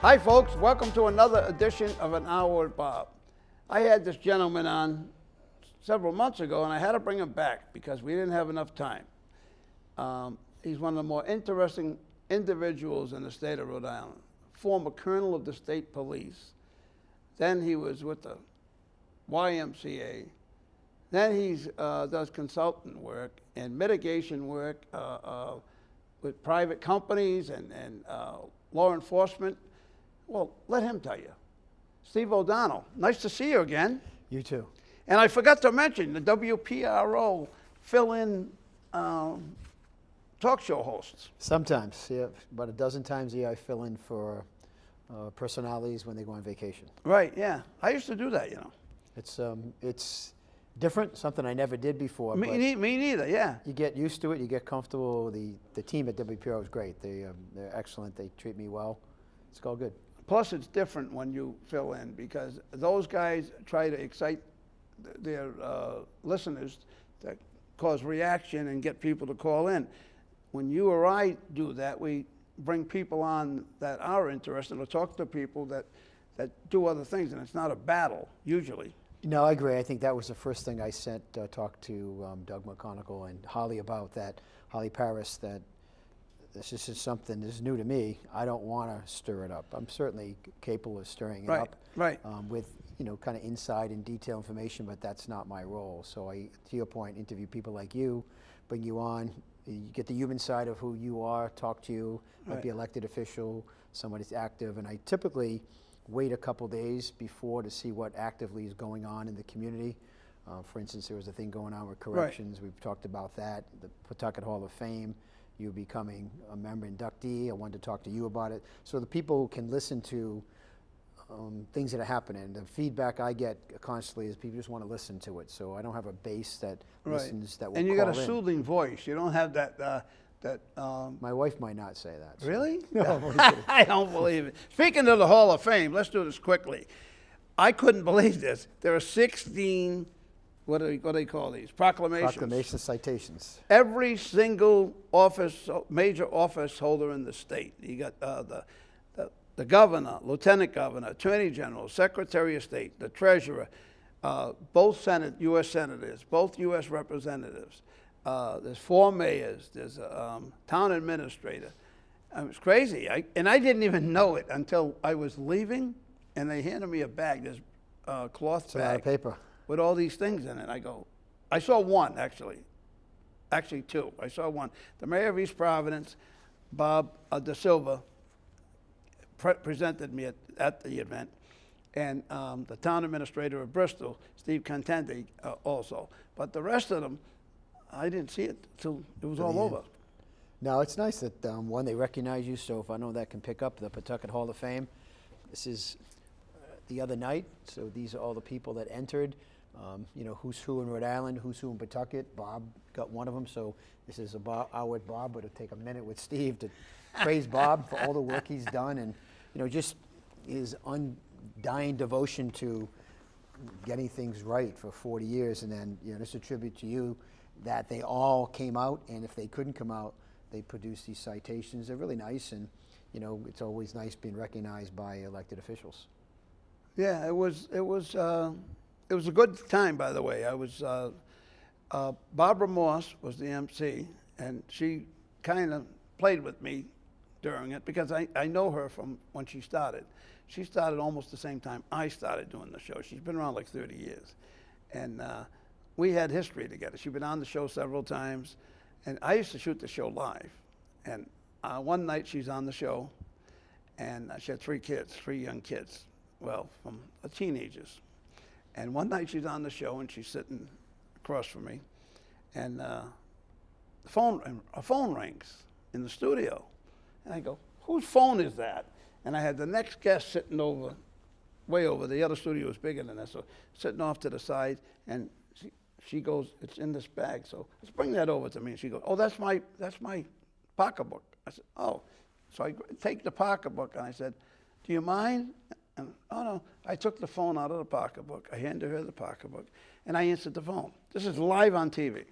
Hi folks, welcome to another edition of An Hour with Bob. I had this gentleman on several months ago and I had to bring him back because we didn't have enough time. He's one of the more interesting individuals in the state of Rhode Island. Former colonel of the state police. Then he was with the YMCA. Then he does consultant work and mitigation work with private companies and law enforcement. Well, let him tell you. Steve O'Donnell, nice to see you again. You too. And I forgot to mention the WPRO fill-in talk show hosts. Sometimes, yeah, about a dozen times a year I fill in for personalities when they go on vacation. Right, yeah. I used to do that, you know. It's different, something I never did before. Me neither, yeah. You get used to it, you get comfortable. The team at WPRO is great. They're excellent, they treat me well. It's all good. Plus, it's different when you fill in because those guys try to excite their listeners that cause reaction and get people to call in. When you or I do that, we bring people on that are interested or talk to people that do other things, and it's not a battle, usually. No, I agree. I think that was the first thing I talked to Doug McConigal and Holly about that, Holly Paris, that this is something that's new to me. I don't want to stir it up. I'm certainly capable of stirring it up with kind of inside and detailed information, but that's not my role. So I, to your point, interview people like you, bring you on, you get the human side of who you are, talk to you, might be elected official, somebody's active, and I typically wait a couple days before to see what actively is going on in the community. For instance, there was a thing going on with corrections. We've talked about that, the Pawtucket Hall of Fame. You becoming a member inductee. I wanted to talk to you about it. So the people can listen to things that are happening. The feedback I get constantly is people just want to listen to it. So I don't have a base that listens that will And you call got a soothing voice. You don't have that. My wife might not say that. So. Really? No, I don't believe it. Speaking of the Hall of Fame, let's do this quickly. I couldn't believe this. There are 16, what do they call these? Proclamations. Proclamation citations. Every single office, major office holder in the state. You got the governor, lieutenant governor, attorney general, secretary of state, the treasurer, both U.S. senators, both U.S. representatives. There's 4 mayors. There's a town administrator. It was crazy. I didn't even know it until I was leaving, and they handed me a bag, this cloth bag. A lot of paper. With all these things in it. I saw one, actually 2. I saw one. The mayor of East Providence, Bob Da Silva, presented me at the event, and the town administrator of Bristol, Steve Contenti, also. But the rest of them, I didn't see it till it was all over. No, it's nice that, one, they recognize you, so if I know that can pick up the Pawtucket Hall of Fame. This is the other night, so these are all the people that entered. Who's who in Rhode Island, who's who in Pawtucket. Bob got one of them, so this is Hour with Bob, but it'll take a minute with Steve to praise Bob for all the work he's done and, just his undying devotion to getting things right for 40 years. And then, it's a tribute to you that they all came out, and if they couldn't come out, they produced these citations. They're really nice, and, it's always nice being recognized by elected officials. Yeah, it was a good time, by the way. I was, Barbara Morse was the MC, and she kind of played with me during it because I know her from when she started. She started almost the same time I started doing the show. She's been around like 30 years. And we had history together. She'd been on the show several times, and I used to shoot the show live. And one night she's on the show, and she had 3 young kids, well, from teenagers. And one night she's on the show and she's sitting across from me, and a phone rings in the studio, and I go, "Whose phone is that?" And I had the next guest sitting way over. The other studio was bigger than this, so sitting off to the side, and she goes, "It's in this bag, so let's bring that over to me." And she goes, "Oh, that's my pocketbook." I said, "Oh," so I take the pocketbook and I said, "Do you mind?" And, "Oh, no." I took the phone out of the pocketbook. I handed her the pocketbook, and I answered the phone. This is live on TV.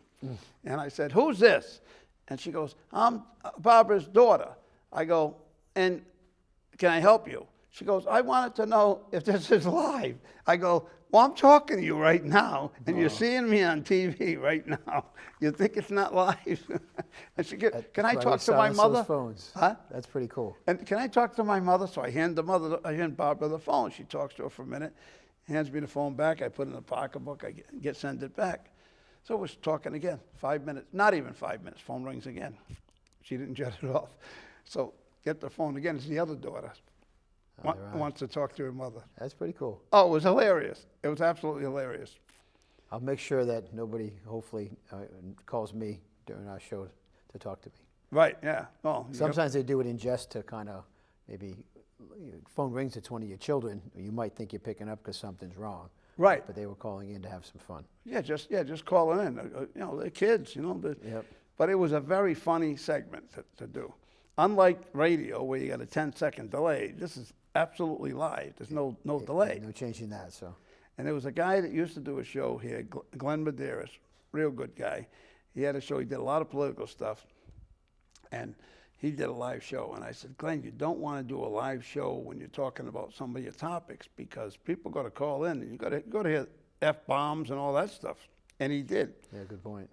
And I said, "Who's this?" And she goes, "I'm Barbara's daughter." I go, "And can I help you?" She goes, I wanted to know if this is live. I go, well, I'm talking to you right now, and you're seeing me on TV right now. You think it's not live? And she goes, can I That's why talk they to my silence mother? those phones. Huh? That's pretty cool. And can I talk to my mother? So I hand Barbara the phone. She talks to her for a minute, hands me the phone back. I put it in the pocketbook. I send it back. So we're talking again, 5 minutes, not even 5 minutes. Phone rings again. She didn't shut it off. So get the phone again. It's the other daughter. Wants to talk to her mother. That's pretty cool. Oh, it was hilarious. It was absolutely hilarious. I'll make sure that nobody, hopefully, calls me during our show to talk to me. Right, yeah. Oh, Sometimes they do it in jest to kind of maybe, phone rings, it's one of your children. You might think you're picking up because something's wrong. Right. But they were calling in to have some fun. Just calling in. They're kids, Yep. But it was a very funny segment to do. Unlike radio, where you got a 10-second delay, this is absolutely live. There's no delay. No changing that, so. And there was a guy that used to do a show here, Glenn Medeiros, real good guy. He had a show. He did a lot of political stuff, and he did a live show. And I said, Glenn, you don't want to do a live show when you're talking about some of your topics, because people got to call in, and you got to hear F-bombs and all that stuff. And he did. Yeah, good point.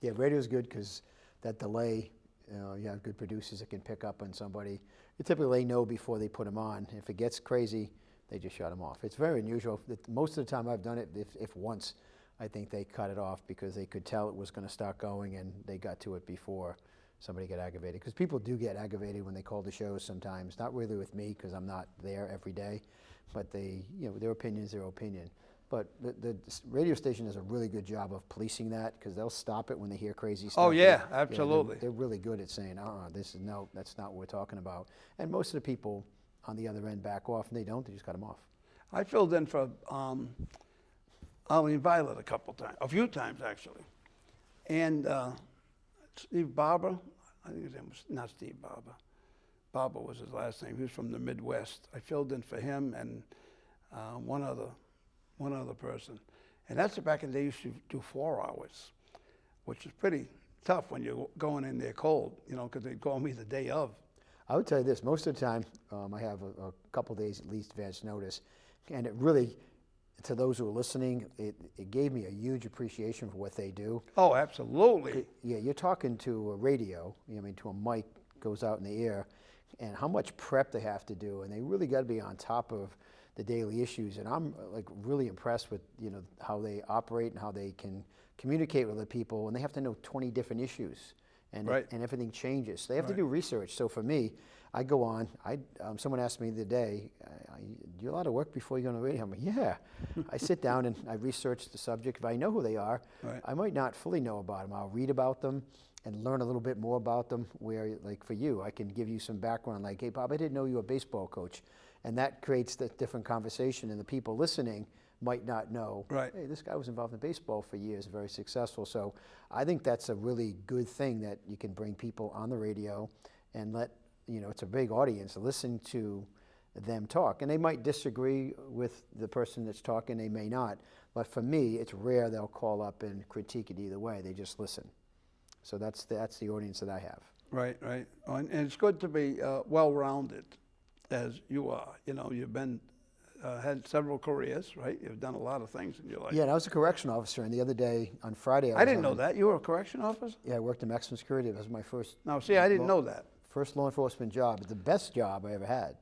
Yeah, radio's good because that delay, you have good producers that can pick up on somebody. You typically know before they put them on. If it gets crazy, they just shut them off. It's very unusual. Most of the time I've done it, if once, I think they cut it off because they could tell it was going to start going and they got to it before somebody got aggravated. Because people do get aggravated when they call the shows sometimes. Not really with me because I'm not there every day, but their opinion's their opinion. But the radio station does a really good job of policing that because they'll stop it when they hear crazy stuff. Oh, yeah, absolutely. They're really good at saying, that's not what we're talking about. And most of the people on the other end back off, and they don't, they just cut them off. I filled in for Arlene Violet a few times actually. And Steve Barber, I think his name was, not Steve Barber. Barber was his last name. He was from the Midwest. I filled in for him and one other person. And that's back in the day, used to do 4 hours, which is pretty tough when you're going in there cold, because they'd call me the day of. I would tell you this, most of the time, I have a couple days at least advance notice, and it really, to those who are listening, it gave me a huge appreciation for what they do. Oh, absolutely. Yeah, you're talking to a radio, to a mic goes out in the air, and how much prep they have to do, and they really got to be on top of the daily issues. And I'm really impressed with how they operate and how they can communicate with the people, and they have to know 20 different issues. And, right. And everything changes. So they have to do research. So for me, I go on. Someone asked me the other day, "Do you a lot of work before you go on the radio?" I'm like, "Yeah." I sit down and I research the subject. If I know who they are, I might not fully know about them. I'll read about them and learn a little bit more about them. Where, like for you, I can give you some background. Like, "Hey, Bob, I didn't know you were a baseball coach," and that creates the different conversation. And the people listening might not know, hey, this guy was involved in baseball for years, very successful. So I think that's a really good thing that you can bring people on the radio and let, it's a big audience, listen to them talk. And they might disagree with the person that's talking, they may not. But for me, it's rare they'll call up and critique it either way, they just listen. So that's the audience that I have. Right. And it's good to be well-rounded as you are. You've been had several careers, right? You've done a lot of things in your life. Yeah, and I was a correction officer, and the other day, on Friday, I didn't know that. You were a correction officer? Yeah, I worked in maximum security. That was my first... No, see, I didn't know that. First law enforcement job. It's the best job I ever had.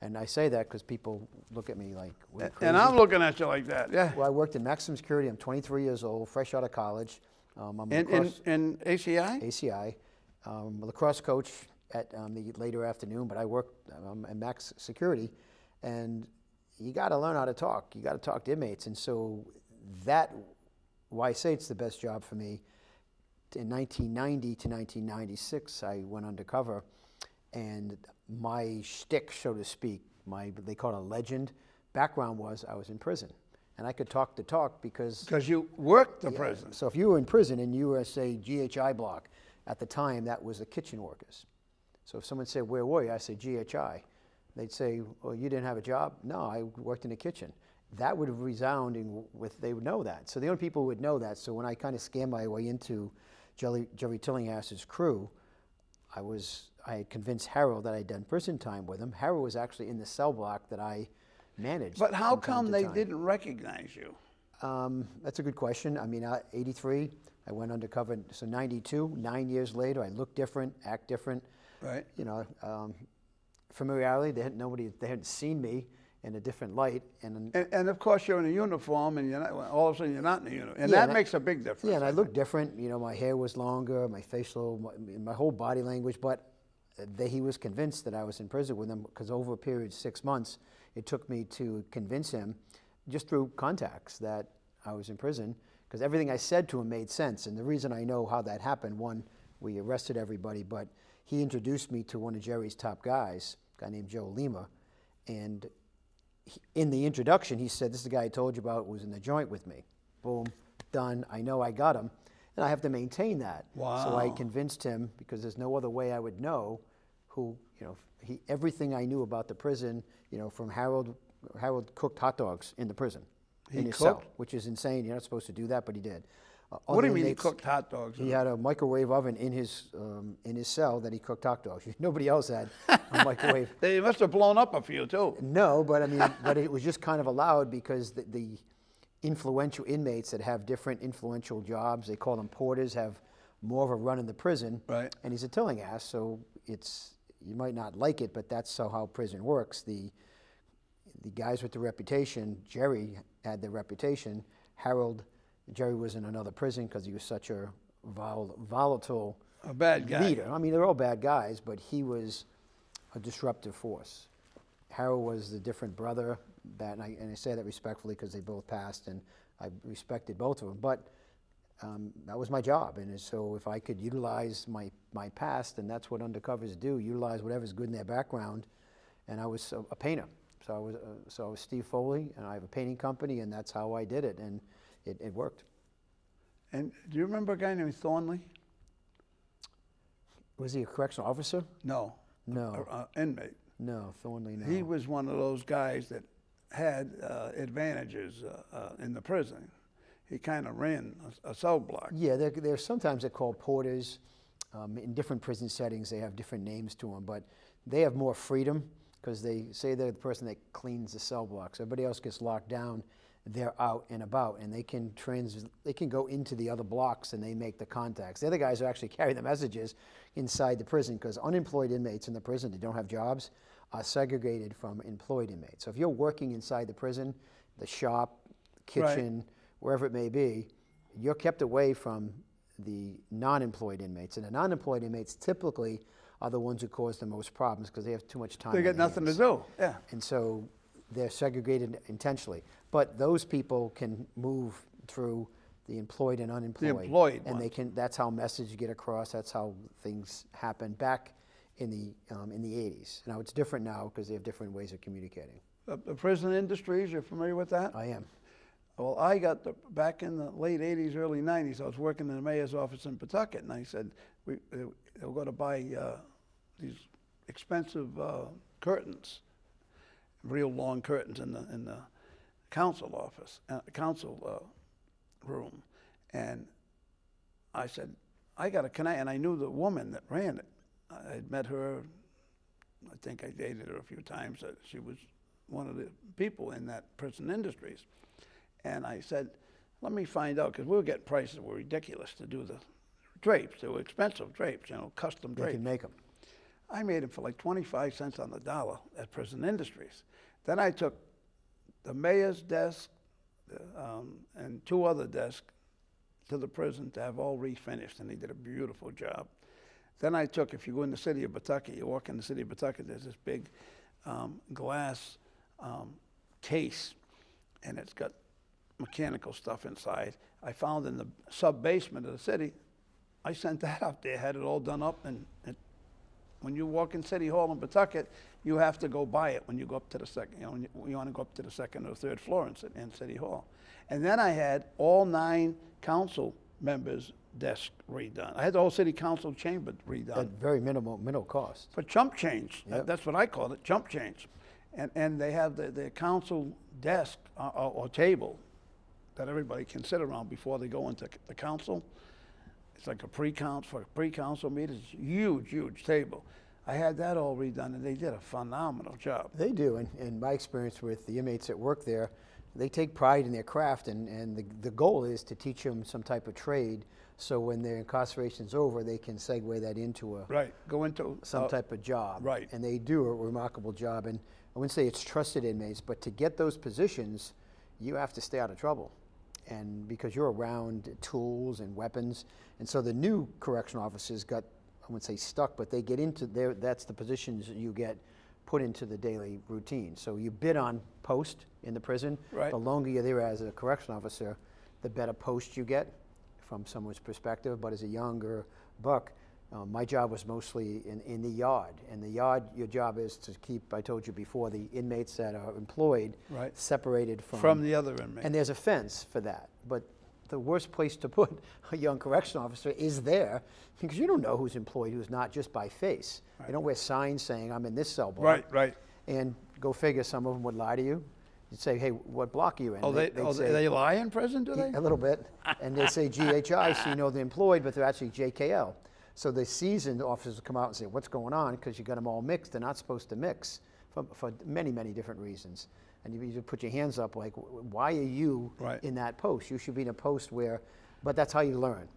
And I say that because people look at me like, "What are you crazy?" And I'm looking at you like that, yeah. Well, I worked in maximum security. I'm 23 years old, fresh out of college. I'm a in ACI? ACI. A lacrosse coach at the later afternoon, but I worked in max security. And you got to learn how to talk. You got to talk to inmates. And so why I say it's the best job for me, in 1990 to 1996, I went undercover. And my shtick, so to speak, they call it a legend, background was I was in prison. And I could talk the talk because... Because you worked the prison. So if you were in prison and you were, say, GHI block, at the time that was the kitchen workers. So if someone said, "Where were you?" I say, "GHI." They'd say, "Well, you didn't have a job?" "No, I worked in the kitchen." That would resound they would know that. So the only people who would know that. So when I kind of scammed my way into Jerry Tillinghast's crew, I was I had convinced Harold that I'd done prison time with him. Harold was actually in the cell block that I managed. But how from time come to they time. didn't recognize you? That's a good question. I mean, 83, I went undercover. So 92, 9 years later, I look different, act different. Right. You know, familiarity. They hadn't seen me in a different light. And of course, you're in a uniform, and you're not, all of a sudden you're not in a uniform, and Yeah, that makes a big difference. Yeah, and I think. looked different. You know, my hair was longer, my facial, my whole body language. But he was convinced that I was in prison with him because over a period of 6 months, it took me to convince him, just through contacts, that I was in prison. Because everything I said to him made sense. And the reason I know how that happened, one, we arrested everybody, but he introduced me to one of Jerry's top guys, a guy named Joe Lima, and in the introduction, he said, "This is the guy I told you about, was in the joint with me." Boom, done. I know I got him, and I have to maintain that. Wow. So I convinced him, because there's no other way I would know who, you know, everything I knew about the prison, you know, from Harold cooked hot dogs in the prison, in his cell, which is insane. You're not supposed to do that, but he did. What do you mean he cooked hot dogs? He had a microwave oven in his cell that he cooked hot dogs. Nobody else had a microwave. They must have blown up a few too. No, but I mean, but it was just kind of allowed because the influential inmates that have different influential jobs, they call them porters, have more of a run in the prison. Right. And he's a tilling ass, so you might not like it, but that's how prison works. The guys with the reputation, Jerry had the reputation. Jerry was in another prison because he was such a volatile A bad guy. leader. I mean, they're all bad guys, but he was a disruptive force. Harold was the different brother, and I say that respectfully because they both passed, and I respected both of them. But that was my job, and so if I could utilize my past, and that's what undercovers do, utilize whatever's good in their background. And I was a painter, so I was Steve Foley, and I have a painting company, and that's how I did it, and it worked. And do you remember a guy named Thornley? Was he a correctional officer? No. No. Inmate. No, Thornley, no. He was one of those guys that had advantages in the prison. He kind of ran a cell block. Yeah, they're sometimes they're called porters. In different prison settings, they have different names to them, but they have more freedom because they say they're the person that cleans the cell blocks. Everybody else gets locked down. They're out and about, and they can go into the other blocks, and they make the contacts. The other guys who actually carry the messages inside the prison, because unemployed inmates in the prison that don't have jobs are segregated from employed inmates. So if you're working inside the prison, the shop, kitchen, Right. wherever it may be, you're kept away from the non-employed inmates. And the non-employed inmates typically are the ones who cause the most problems because they have too much time. They on got their nothing hands. to do. Yeah. And so they're segregated intentionally. But those people can move through the employed and unemployed. The employed and ones. that's how messages get across. That's how things happen back in the 80s. Now it's different now because they have different ways of communicating. The prison industries, you're familiar with that? I am. Well, back in the late 80s, early 90s, I was working in the mayor's office in Pawtucket, and I said, they were going to buy these expensive curtains, real long curtains in the council office, council room. And I said, I got to connect, and I knew the woman that ran it. I had met her, I think I dated her a few times. She was one of the people in that prison industries. And I said, let me find out, because we were getting prices that were ridiculous to do the drapes. They were expensive drapes, custom They drapes. can make them. I made them for like 25 cents on the dollar at Prison Industries. Then I took the mayor's desk and 2 other desks to the prison to have all refinished, and they did a beautiful job. Then I took, if you go in the city of Pawtucket, you walk in the city of Pawtucket, there's this big glass case, and it's got mechanical stuff inside. I found in the sub-basement of the city. I sent that up there, had it all done up, and when you walk in City Hall in Pawtucket, you have to go buy it when you go up to the second, you want to go up to the second or third floor in City Hall. And then I had all 9 council members' desks redone. I had the whole city council chamber redone. At very minimal cost. For chump change. Yep. That's what I call it, chump change. And they have the council desk or table that everybody can sit around before they go into the council. It's like a pre-council meeting. It's a huge, huge table. I had that all redone, and they did a phenomenal job. They do, and in my experience with the inmates that work there, they take pride in their craft, and the goal is to teach them some type of trade, so when their incarceration's over, they can segue that into a Right, go into some type of job. right. And they do a remarkable job, and I wouldn't say it's trusted inmates, but to get those positions, you have to stay out of trouble, and because you're around tools and weapons, and so the new correctional officers got, I wouldn't say stuck, but they get into their, that's the positions you get put into the daily routine. So you bid on post in the prison. Right. The longer you're there as a correctional officer, the better post you get from someone's perspective. But as a younger buck, my job was mostly in the yard. And the yard, your job is to keep, I told you before, the inmates that are employed Right. separated From the other inmate. and there's a fence for that. But the worst place to put a young correctional officer is there, because you don't know who's employed, who's not, just by face. Right. You don't wear signs saying, I'm in this cell block. Right, right. And go figure, some of them would lie to you. You'd say, hey, what block are you in? Oh, They'd say, they lie in prison, do they? a little bit. And they say GHI, so you know they're employed, but they're actually JKL. So the seasoned officers will come out and say, what's going on? Because you got them all mixed. They're not supposed to mix for many, many different reasons. And you put your hands up like, why are you Right. in that post? You should be in a post where, but that's how you learn.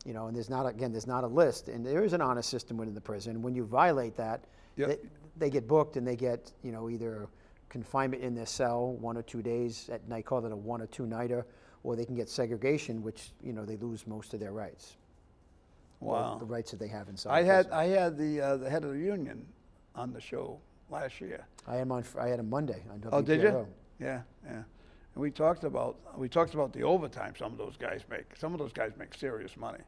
You know, and there's not, again, there's not a list. And there is an honor system within the prison. When you violate that, Yep. they get booked and they get, you know, either confinement in their cell 1 or 2 days, and they call it a 1 or 2 nighter, or they can get segregation, which, you know, they lose most of their rights. Wow. The rights that they have inside. I prison. had the head of the union on the show last year. I had him Monday on WPRO. Oh, did you? Yeah, yeah. And we talked about the overtime some of those guys make. Some of those guys make serious money.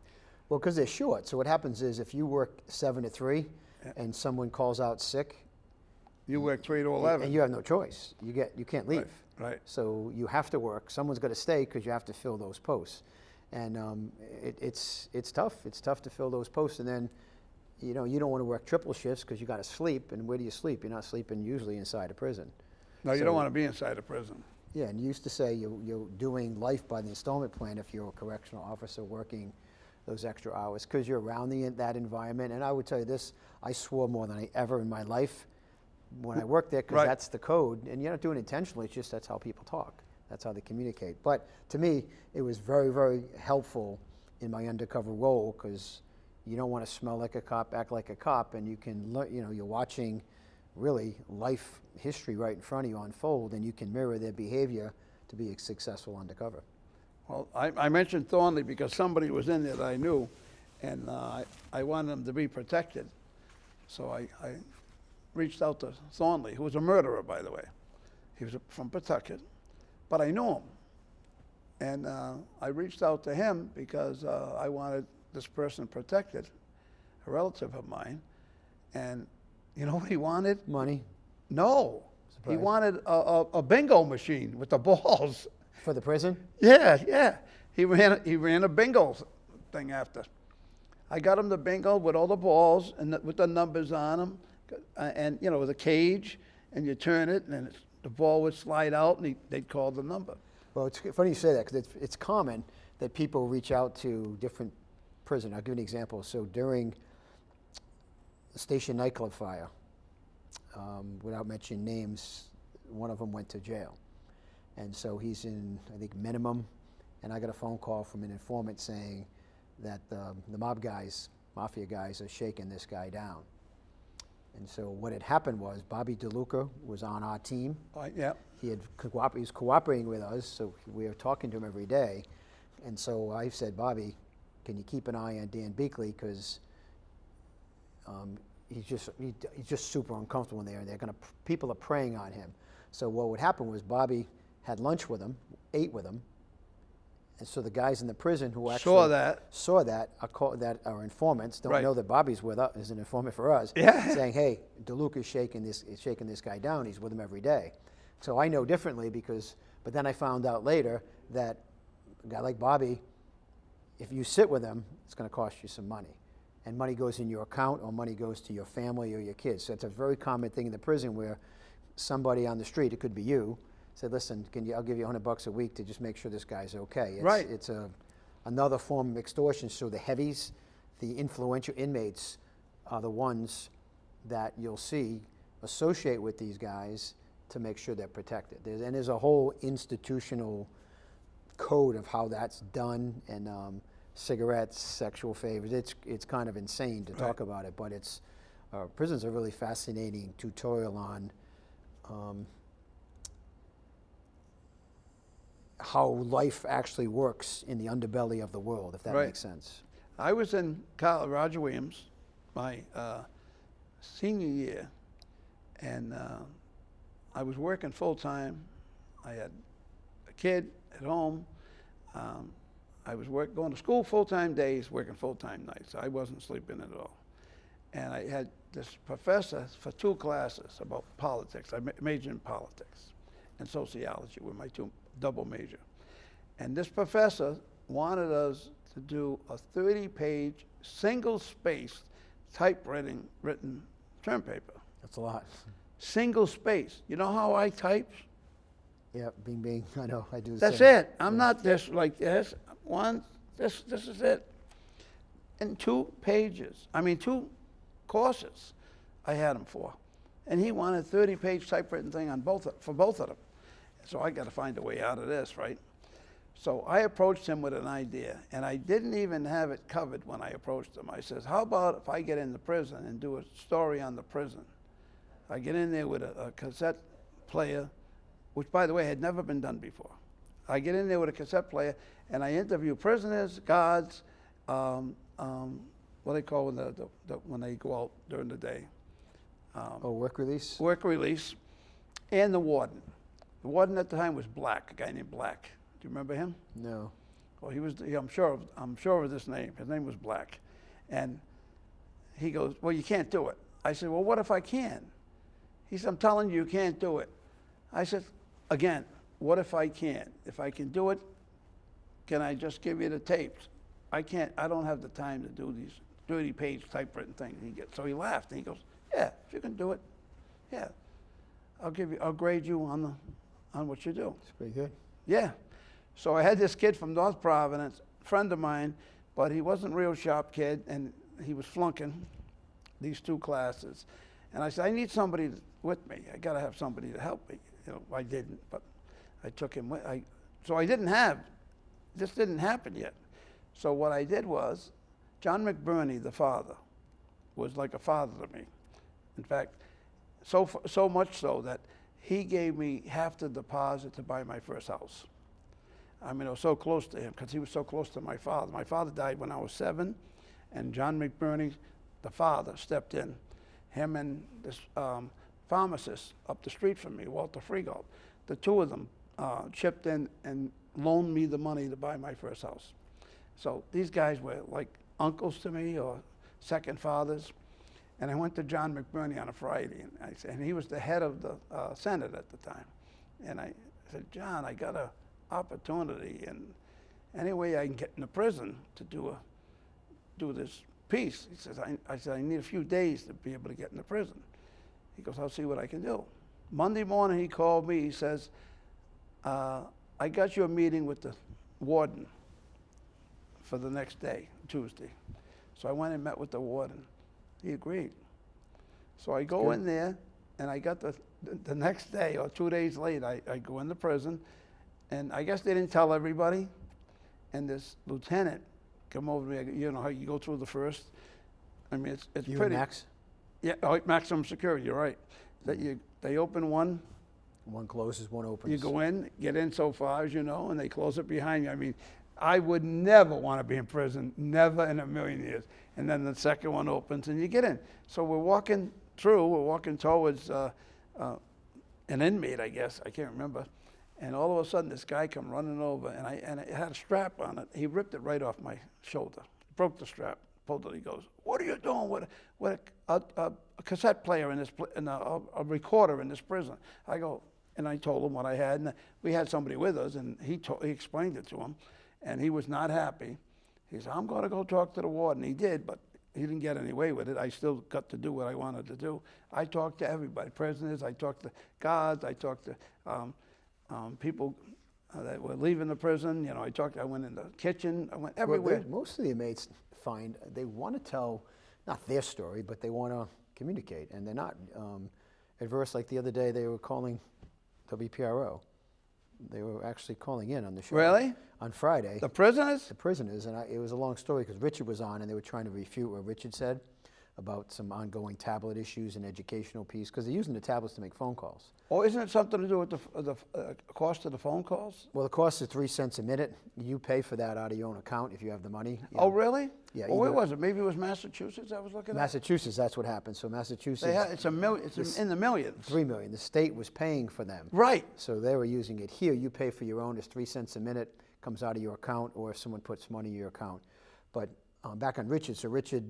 Well, because they're short. So what happens is if you work 7 to 3 Yeah. and someone calls out sick, You work 3 to 11. and you have no choice. You can't leave. Right. So you have to work. Someone's got to stay because you have to fill those posts. And it's tough. It's tough to fill those posts. And then, you know, you don't want to work triple shifts because you got to sleep. And where do you sleep? You're not sleeping usually inside a prison. No, you So- don't want to be inside a prison. Yeah, and you used to say you're doing life by the installment plan if you're a correctional officer working those extra hours because you're around that environment. And I would tell you this, I swore more than I ever in my life when I worked there because Right. that's the code. And you're not doing it intentionally, it's just that's how people talk. That's how they communicate. But to me, it was very, very helpful in my undercover role because you don't want to smell like a cop, act like a cop, and you can learn, you know, you're watching really life history right in front of you unfold, and you can mirror their behavior to be a successful undercover. Well, I mentioned Thornley because somebody was in there that I knew, and I wanted them to be protected. So I reached out to Thornley, who was a murderer, by the way. He was from Pawtucket, but I knew him. And I reached out to him because I wanted this person protected, a relative of mine. And you know what he wanted? Money No. Surprise. He wanted a bingo machine with the balls. for the prison? Yeah. He ran a bingo thing after. I got him the bingo with all the balls and with the numbers on them, and you know, with a cage, and you turn it, and then the ball would slide out, and they'd call the number. Well, it's funny you say that because it's common that people reach out to different prison. I'll give you an example. So during the Station nightclub fire, without mentioning names, one of them went to jail. And so he's in, I think, minimum, and I got a phone call from an informant saying that the mafia guys are shaking this guy down. And so what had happened was Bobby DeLuca was on our team. Yeah. He was cooperating with us, so we were talking to him every day. And so I said, Bobby, can you keep an eye on Dan Beakley because he's just super uncomfortable in there, and people are preying on him. So what would happen was Bobby had lunch with him, ate with him, and so the guys in the prison who actually saw that are informants don't Right. know that Bobby's with us, is an informant for us, Yeah. saying, hey, DeLuca's shaking this guy down. He's with him every day. So I know differently but then I found out later that a guy like Bobby, if you sit with him, it's going to cost you some money. And money goes in your account or money goes to your family or your kids. So it's a very common thing in the prison where somebody on the street, it could be you, said, listen, I'll give you $100 a week to just make sure this guy's okay. Right. It's another form of extortion. So the heavies, the influential inmates are the ones that you'll see associate with these guys to make sure they're protected. There's a whole institutional code of how that's done, and cigarettes, sexual favors. It's kind of insane to talk about it, but it's prison's a really fascinating tutorial on how life actually works in the underbelly of the world, if that makes sense. I was in college, Roger Williams, my senior year, and I was working full time. I had a kid at home. I was going to school full-time days, working full-time nights. I wasn't sleeping at all. And I had this professor for 2 classes about politics. I majored in politics and sociology were my 2 double major. And this professor wanted us to do a 30-page, single-spaced, typewritten term paper. That's a lot. Single space. You know how I type? Yeah, bing, I know, I do the That's same. it. I'm not this like this. This is it. And 2 pages. I mean, 2 courses I had him for. And he wanted a 30-page typewritten thing on for both of them. So I got to find a way out of this, right? So I approached him with an idea, and I didn't even have it covered when I approached him. I says, how about if I get into prison and do a story on the prison? I get in there with a cassette player, which, by the way, had never been done before. I get in there with a cassette player, and I interview prisoners, guards, what do they call when they go out during the day? Work release? Work release, and the warden. The warden at the time was Black, a guy named Black. Do you remember him? No. Well, he was. I'm sure of this name. His name was Black, and he goes, "Well, you can't do it." I said, "Well, what if I can?" He said, "I'm telling you, you can't do it." I said, "Again, what if I can? If I can do it, can I just give you the tapes? I can't. I don't have the time to do these 30-page typewritten things." So he laughed and he goes, "Yeah, if you can do it, yeah, I'll grade you on what you do." It's pretty good. Yeah. So I had this kid from North Providence, friend of mine, but he wasn't a real sharp kid, and he was flunking these 2 classes. And I said, I need somebody with me. I got to have somebody to help me. You know, I didn't, but I took him with. So I didn't have. This didn't happen yet. So what I did was, John McBurney, the father, was like a father to me. In fact, so much so that he gave me half the deposit to buy my first house. I mean, I was so close to him because he was so close to my father. My father died when I was 7, and John McBurney, the father, stepped in. Him and this pharmacist up the street from me, Walter Fregold, the 2 of them chipped in and loaned me the money to buy my first house. So these guys were like uncles to me or second fathers. And I went to John McBurney on a Friday, and he was the head of the Senate at the time. And I said, John, I got an opportunity, and any way I can get into prison to do this piece. He says, I said, I need a few days to be able to get into prison. He goes, I'll see what I can do. Monday morning he called me, he says, I got you a meeting with the warden for the next day, Tuesday. So I went and met with the warden. He agreed. So I go in there, and I got the next day or 2 days later, I go into prison, and I guess they didn't tell everybody, and this lieutenant come over to me. You know how you go through the first? I mean, it's You pretty. and Max? Yeah, maximum security, you're right. That they open one. One closes, one opens. You go in, get in so far as you know, and they close it behind you. I mean, I would never want to be in prison, never in a million years. And then the second one opens and you get in. So we're walking towards an inmate, I guess, I can't remember. And all of a sudden this guy come running over, and it had a strap on it. He ripped it right off my shoulder, broke the strap, pulled it. He goes, "What are you doing with a cassette player and a recorder in this prison?" I go, and I told him what I had, and we had somebody with us, and he explained it to him. And he was not happy. He said, I'm going to go talk to the warden. He did, but he didn't get any way with it. I still got to do what I wanted to do. I talked to everybody, prisoners. I talked to guards. I talked to people that were leaving the prison. You know, I went in the kitchen. I went everywhere. Most of the inmates find they want to tell, not their story, but they want to communicate, and they're not adverse. Like the other day, they were calling WPRO. They were actually calling in on the show. Really? On Friday. The prisoners? The prisoners, and it was a long story because Richard was on, and they were trying to refute what Richard said about some ongoing tablet issues and educational piece, because they're using the tablets to make phone calls. Oh, isn't it something to do with the cost of the phone calls? Well, the cost is 3 cents a minute. You pay for that out of your own account if you have the money. You Oh, know. really? Yeah, Well, where either- was it? Maybe it was Massachusetts I was looking at? Massachusetts, that's what happened. So Massachusetts, It's in the millions. 3 million. The state was paying for them. Right. So they were using it here. You pay for your own. It's 3 cents a minute, comes out of your account, or if someone puts money in your account. But back on Richard, so Richard,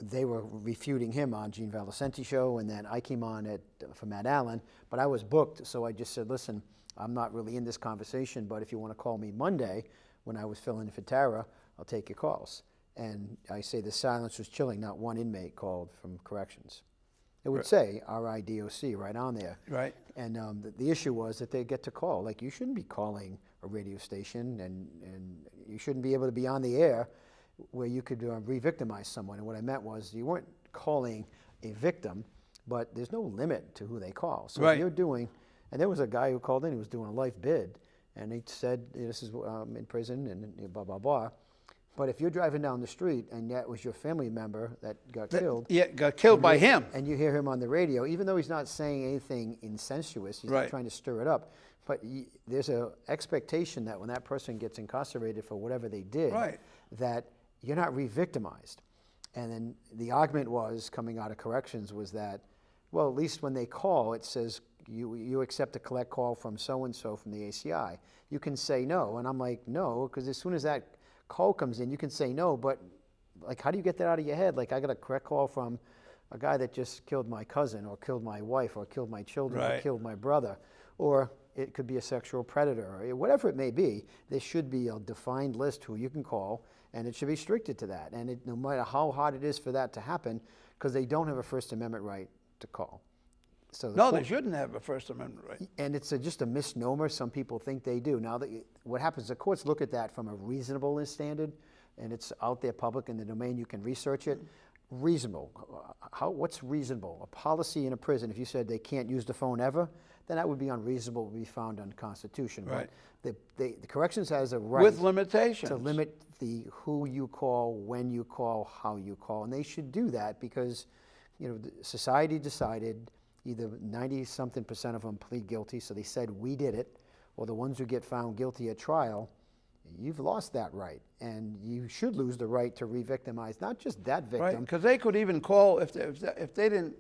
they were refuting him on Gene Valicenti show, and then I came on for Matt Allen, but I was booked, so I just said, listen, I'm not really in this conversation, but if you want to call me Monday, when I was filling in for Tara, I'll take your calls. And I say the silence was chilling. Not one inmate called from corrections. It would say RIDOC right on there. Right. And the issue was that they get to call. Like, you shouldn't be calling a radio station, and you shouldn't be able to be on the air where you could re-victimize someone. And what I meant was you weren't calling a victim, but there's no limit to who they call. So Right. if you're doing, and there was a guy who called in, he was doing a life bid, and he said, this is in prison, and blah, blah, blah. But if you're driving down the street and that was your family member that got killed. Yeah, got killed by him. And you hear him on the radio, even though he's not saying anything incestuous, he's Right. not trying to stir it up. But there's an expectation that when that person gets incarcerated for whatever they did, Right. that you're not re-victimized. And then the argument was, coming out of corrections, was that, well, at least when they call, it says you accept a collect call from so-and-so from the ACI. You can say no. And I'm like, no, because as soon as that call comes in, you can say no, but like, how do you get that out of your head? Like, I got a correct call from a guy that just killed my cousin, or killed my wife, or killed my children, or Right. killed my brother, or it could be a sexual predator, or whatever it may be. There should be a defined list who you can call, and it should be restricted to that. And no matter how hard it is for that to happen, because they don't have a First Amendment right to call. So No, they shouldn't have a First Amendment right. and it's just a misnomer. Some people think they do. Now, what happens, the courts look at that from a reasonableness standard, and it's out there public in the domain. You can research it. Reasonable. What's reasonable? A policy in a prison, if you said they can't use the phone ever, then that would be unreasonable, would be found unconstitutional. Right. But the corrections has a right With limitations. to limit the who you call, when you call, how you call, and they should do that because, society decided either 90-something% of them plead guilty, so they said we did it, or the ones who get found guilty at trial, you've lost that right, and you should lose the right to re-victimize not just that victim. Right, because they could even call, if they didn't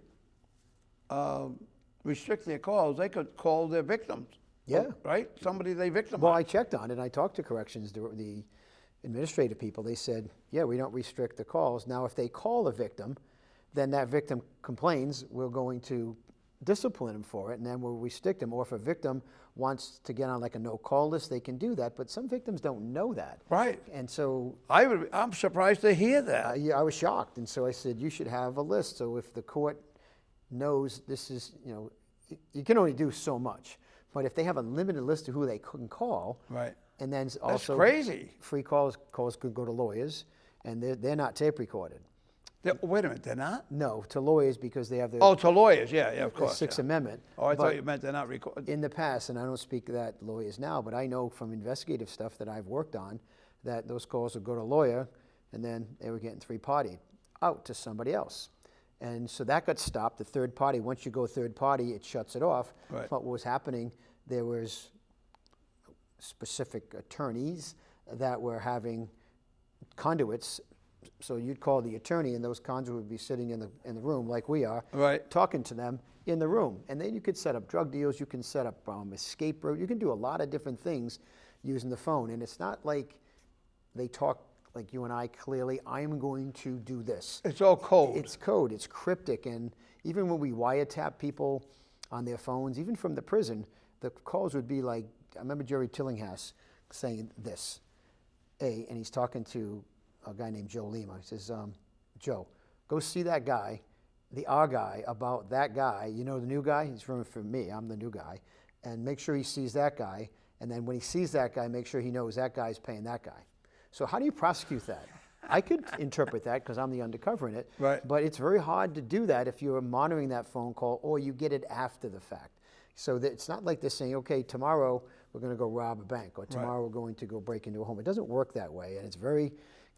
restrict their calls, they could call their victims. Yeah. Right? Somebody they victimized. Well, I checked on it, and I talked to corrections, the administrative people. They said, yeah, we don't restrict the calls. Now, if they call a victim, then that victim complains, we're going to discipline them for it, and then we'll restrict them. Or if a victim wants to get on like a no-call list, they can do that, but some victims don't know that. Right. And so I'm surprised to hear that. yeah, I was shocked, and so I said, you should have a list. So if the court knows this is, you can only do so much, but if they have a limited list of who they can call, Right. and then That's also crazy. free calls could go to lawyers, and they're not tape recorded. Wait a minute, they're not? No, to lawyers because they have the Oh, to lawyers, yeah, of the course. Sixth yeah. Amendment. Oh, I But thought you meant they're not recorded. in the past, and I don't speak that lawyers now, but I know from investigative stuff that I've worked on that those calls would go to a lawyer, and then they were getting three-partied out to somebody else. And so that got stopped, the third party. Once you go third party, it shuts it off. Right. But what was happening, there was specific attorneys that were having conduits. So you'd call the attorney, and those conduits would be sitting in the room like we are, Right. talking to them in the room. And then you could set up drug deals, you can set up escape route, you can do a lot of different things using the phone. And it's not like they talk like you and I clearly, I am going to do this. It's all code. It's code, it's cryptic, and even when we wiretap people on their phones, even from the prison, the calls would be like, I remember Jerry Tillinghast saying this, and he's talking to a guy named Joe Lima. He says, Joe, go see that guy, our guy, about that guy. You know the new guy? He's from me, I'm the new guy. And make sure he sees that guy, and then when he sees that guy, make sure he knows that guy's paying that guy. So how do you prosecute that? I could interpret that because I'm the undercover in it. Right. But it's very hard to do that if you're monitoring that phone call or you get it after the fact. So that it's not like they're saying, okay, tomorrow we're going to go rob a bank or tomorrow we're going to go break into a home. It doesn't work that way. And it's very,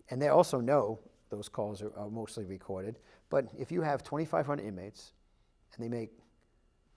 and they also know those calls are mostly recorded. But if you have 2,500 inmates and they make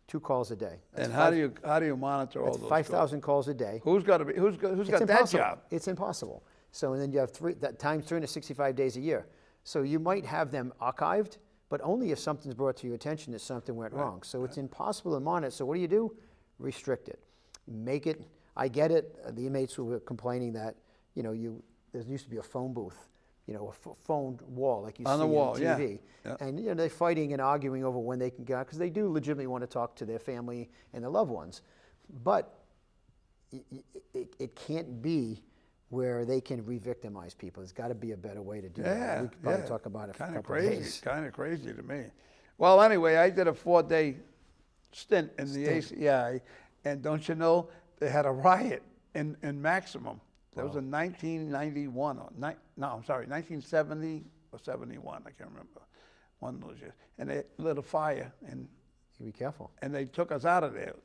2 calls a day. And how do you monitor all That's those 5,000 calls a day. Who's got that job? It's impossible. So and then you have that times 365 days a year. So you might have them archived, but only if something's brought to your attention that something went wrong. So it's impossible to monitor. So what do? Restrict it. Make it. I get it. The inmates who were complaining that there used to be a phone booth, a phone wall like you see on TV. Yeah. And they're fighting and arguing over when they can get out because they do legitimately want to talk to their family and their loved ones. But it can't be where they can re-victimize people. There's got to be a better way to do that. We could probably talk about it for a couple of days. Kind of crazy to me. Well, anyway, I did a 4-day stint in the ACI, and don't you know, they had a riot in Maximum. That was in 1991, 1970 or 71, I can't remember, one of those years. And they lit a fire, and you be careful. And they took us out of there.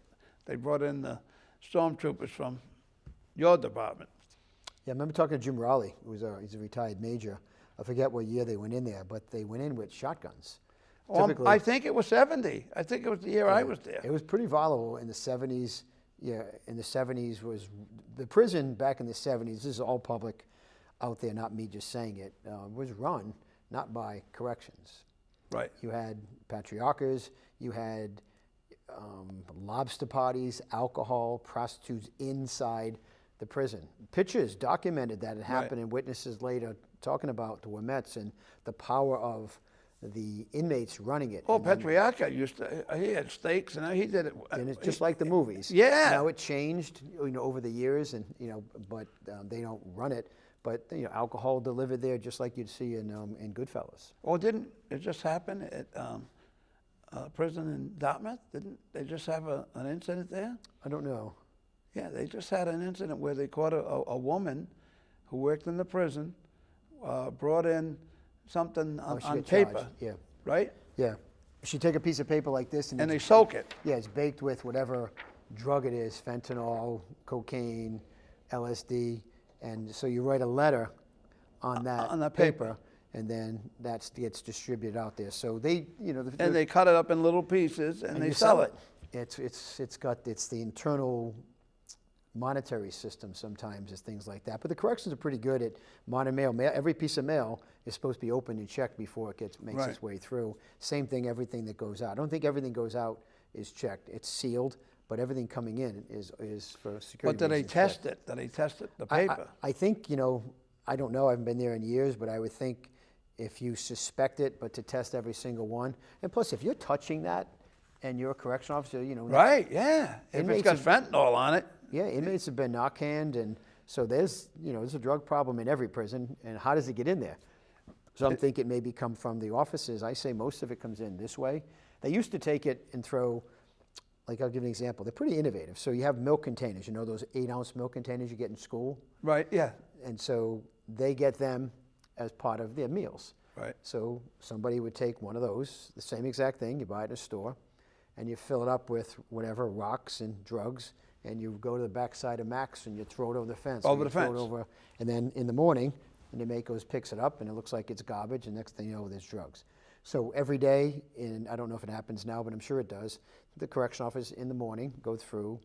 They brought in the stormtroopers from your department. Yeah, I remember talking to Jim Raleigh, he's a retired major. I forget what year they went in there, but they went in with shotguns. I think it was 70. I think it was the year I was there. It was pretty volatile in the 70s. Yeah, in the 70s was the prison back in the 70s. This is all public out there, not me just saying it. Was run not by corrections. Right. You had patriarchas. You had lobster parties, alcohol, prostitutes inside the prison. Pictures documented that it happened, and witnesses later talking about the Wemets and the power of the inmates running it. Oh, Patriarca he had steaks, and he did it. And it's just like the movies. Yeah. Now it changed, over the years, and but they don't run it. But alcohol delivered there, just like you'd see in Goodfellas. Oh, didn't it just happen at prison in Dartmouth? Didn't they just have an incident there? I don't know. Yeah, they just had an incident where they caught a woman who worked in the prison, brought in something on paper. Charged. Yeah. Right? Yeah. She'd take a piece of paper like this and they soak it. Yeah, it's baked with whatever drug it is, fentanyl, cocaine, LSD. And so you write a letter on that paper, and then that gets distributed out there. So they, and they cut it up in little pieces and they sell it. It's the internal monetary system sometimes is things like that. But the corrections are pretty good at modern mail. Every piece of mail is supposed to be opened and checked before it makes its way through. Same thing, everything that goes out. I don't think everything goes out is checked. It's sealed, but everything coming in is for security. But do they test it? Do they test it, the paper? I think, I don't know. I haven't been there in years, but I would think if you suspect it, but to test every single one. And plus, if you're touching that and you're a correction officer, Right, yeah. If it's got fentanyl on it. Yeah, inmates have been knock-handed, and so there's a drug problem in every prison, and how does it get in there? Some think it maybe come from the offices. I say most of it comes in this way. They used to take it and throw, like I'll give you an example. They're pretty innovative. So you have milk containers, those 8-ounce milk containers you get in school? Right, yeah. And so they get them as part of their meals. Right. So somebody would take one of those, the same exact thing, you buy it at a store, and you fill it up with whatever, rocks and drugs, and you go to the backside of Max and you throw it over the fence. Over the fence. fence. And then in the morning, an inmate goes, picks it up, and it looks like it's garbage, and next thing you know, there's drugs. So every day, I don't know if it happens now, but I'm sure it does, the correction office in the morning go through.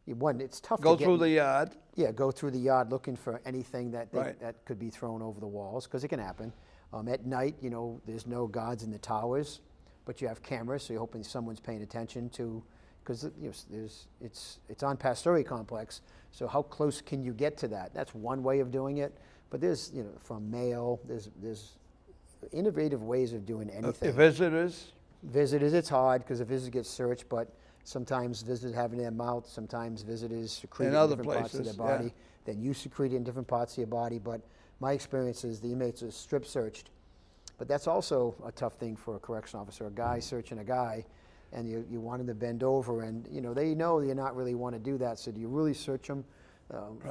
It's tough go to get through the yard. Yeah, go through the yard looking for anything that could be thrown over the walls, because it can happen. At night, there's no guards in the towers, but you have cameras, so you're hoping someone's paying attention to, because it's on Pastore complex. So how close can you get to that? That's one way of doing it. But there's from mail, there's innovative ways of doing anything. Visitors, it's hard because the visitors get searched, but sometimes visitors have it in their mouth. Sometimes visitors secrete it in different parts of their body. Then you secrete it in different parts of your body. But my experience is the inmates are strip searched. But that's also a tough thing for a correction officer. A guy searching a guy, and you want him to bend over, and they know you not really want to do that. So do you really search them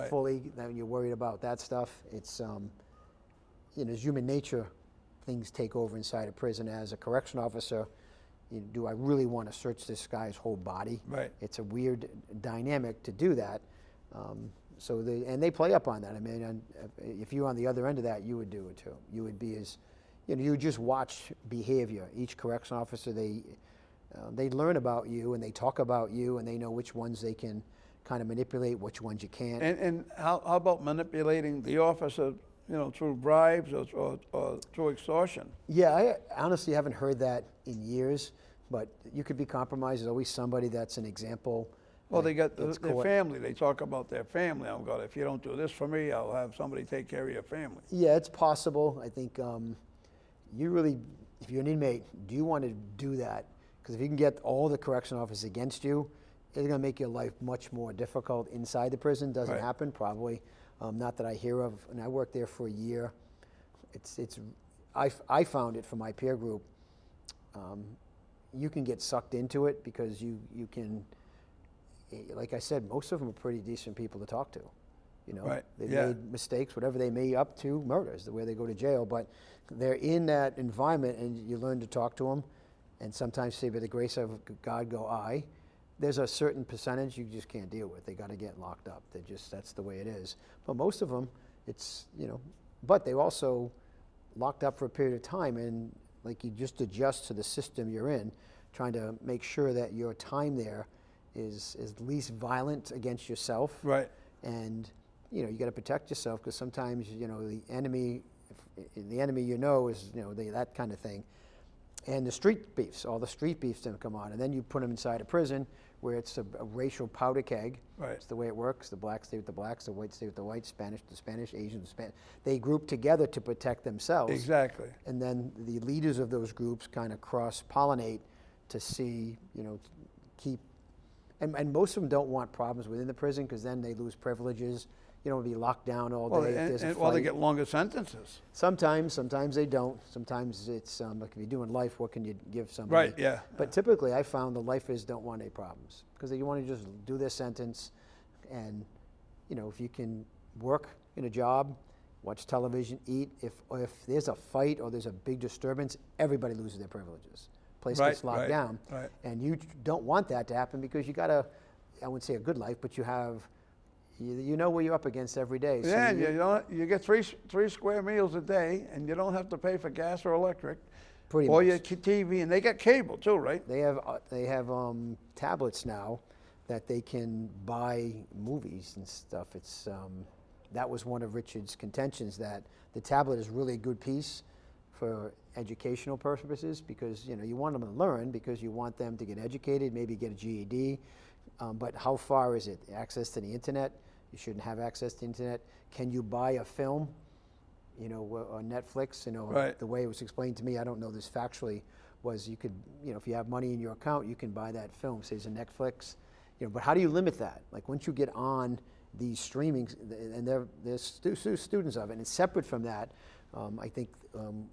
fully? Then you're worried about that stuff. It's as human nature, things take over inside a prison. As a correction officer, do I really want to search this guy's whole body? Right. It's a weird dynamic to do that. And they play up on that. I mean, if you're on the other end of that, you would do it too. You would be as, you would just watch behavior. Each correction officer, they learn about you and they talk about you and they know which ones they can kind of manipulate, which ones you can't. And how about manipulating the officer, through bribes or through extortion? Yeah, I honestly haven't heard that in years, but you could be compromised. There's always somebody that's an example. Well, they got that's their caught. family. They talk about their family. I'm going, if you don't do this for me, I'll have somebody take care of your family. Yeah, it's possible. I think you really, if you're an inmate, do you want to do that? Because if you can get all the correction officers against you, it's going to make your life much more difficult inside the prison. Doesn't Right. happen, probably. Not that I hear of. And I worked there for a year. I found it for my peer group. You can get sucked into it because you can, like I said, most of them are pretty decent people to talk to. Right, They've yeah. made mistakes, whatever they may up to, murders, the way they go to jail. But they're in that environment, and you learn to talk to them, and sometimes say, by the grace of God, go I. There's a certain percentage you just can't deal with. They got to get locked up. That's the way it is. But most of them, it's, but they also locked up for a period of time, and like you just adjust to the system you're in, trying to make sure that your time there is least violent against yourself. Right. And you got to protect yourself, because sometimes the enemy, is that kind of thing. And the street beefs, all the street beefs don't come on, and then you put them inside a prison where it's a racial powder keg. Right. It's the way it works. The blacks stay with the blacks, the whites stay with the whites, Spanish the Spanish, Asian the Spanish. They group together to protect themselves. Exactly. And then the leaders of those groups kind of cross-pollinate to see, keep. And most of them don't want problems within the prison, because then they lose privileges. You don't want to be locked down all day. Well, if there's a well, they fight. get longer sentences. Sometimes they don't. Sometimes it's like if you're doing life, what can you give somebody? Right, yeah. But typically, I found the lifers don't want any problems, because they want to just do their sentence, and if you can work in a job, watch television, eat. If there's a fight or there's a big disturbance, everybody loses their privileges. Place Right, gets locked right, down, right. and you don't want that to happen, because you got I wouldn't say a good life, but you have. You know what you're up against every day. So Yeah, you get three square meals a day, and you don't have to pay for gas or electric, Pretty or much. your TV, and they get cable too, right? They have tablets now that they can buy movies and stuff. It's that was one of Richard's contentions, that the tablet is really a good piece for educational purposes, because you want them to learn, because you want them to get educated, maybe get a GED. But how far is it? Access to the internet? You shouldn't have access to the internet. Can you buy a film? On Netflix. Right. The way it was explained to me, I don't know this factually, was you could, if you have money in your account, you can buy that film. Say it's a Netflix. But how do you limit that? Like, once you get on these streamings, and there's students of it, and separate from that, I think